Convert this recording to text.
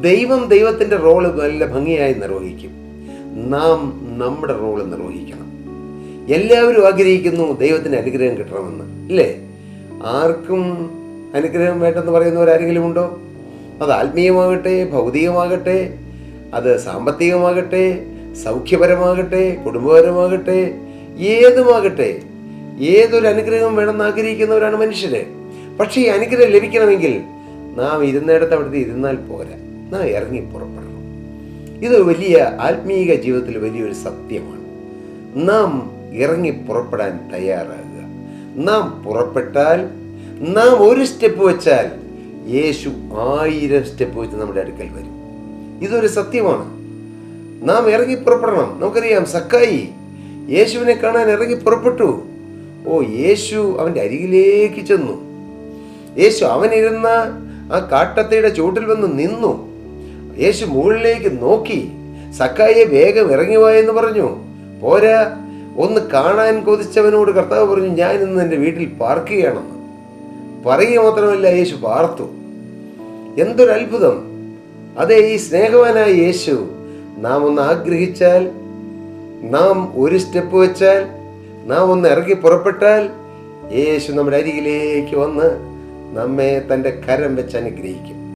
ദൈവത്തിൻ്റെ റോള് നല്ല ഭംഗിയായി നിർവഹിക്കും. നാം നമ്മുടെ റോള് നിർവഹിക്കണം. എല്ലാവരും ആഗ്രഹിക്കുന്നു ദൈവത്തിന് അനുഗ്രഹം കിട്ടണമെന്ന്, ഇല്ലേ? ആർക്കും അനുഗ്രഹം വേണ്ടെന്ന് പറയുന്നവരാരെങ്കിലും ഉണ്ടോ? അത് ആത്മീയമാകട്ടെ, ഭൗതികമാകട്ടെ, അത് സാമ്പത്തികമാകട്ടെ, സൗഖ്യപരമാകട്ടെ, കുടുംബപരമാകട്ടെ, ഏതുമാകട്ടെ, ഏതൊരു അനുഗ്രഹം വേണമെന്ന് ആഗ്രഹിക്കുന്നവരാണ് മനുഷ്യര്. പക്ഷേ ഈ അനുഗ്രഹം ലഭിക്കണമെങ്കിൽ നാം ഇരുന്നിടത്ത് അവിടുത്തെ ഇരുന്നാൽ പോരാ, നാം ഇറങ്ങി പുറപ്പെടണം. ഇത് വലിയ ആത്മീയ ജീവിതത്തിൽ വലിയൊരു സത്യമാണ്. നാം ഇറങ്ങി പുറപ്പെടാൻ തയ്യാറാകുക. നാം പുറപ്പെട്ടാൽ, നാം ഒരു സ്റ്റെപ്പ് വെച്ചാൽ യേശു 1000 സ്റ്റെപ്പ് വെച്ച് നമ്മുടെ അടുക്കൽ വരും. ഇതൊരു സത്യമാണ്. നാം ഇറങ്ങി പുറപ്പെടണം. നമുക്കറിയാം, സക്കായി യേശുവിനെ കാണാൻ ഇറങ്ങി പുറപ്പെട്ടു. യേശു അവൻ്റെ അരികിലേക്ക് ചെന്നു. യേശു അവനിരുന്ന ആ കാട്ടത്തയുടെ ചുവട്ടിൽ വന്ന് നിന്നു. യേശു മുകളിലേക്ക് നോക്കി, സക്കായിയെ വേഗം ഇറങ്ങി വായെന്ന് പറഞ്ഞു. പോരാ, ഒന്ന് കാണാൻ കൊതിച്ചവനോട് കർത്താവ് പറഞ്ഞു, ഞാൻ ഇന്ന് എൻ്റെ വീട്ടിൽ പാർക്കുകയാണെന്ന് പറയുക മാത്രമല്ല, യേശു പാർത്തു. എന്തൊരു അത്ഭുതം! അതെ, ഈ സ്നേഹവാനായ യേശു നാം ഒന്ന് ആഗ്രഹിച്ചാൽ, നാം ഒരു സ്റ്റെപ്പ് വെച്ചാൽ, നാം ഒന്ന് ഇറങ്ങി പുറപ്പെട്ടാൽ, യേശു നമ്മുടെ അരികിലേക്ക് വന്ന് നമ്മെ തൻ്റെ കരം വെച്ച് അനുഗ്രഹിക്കും.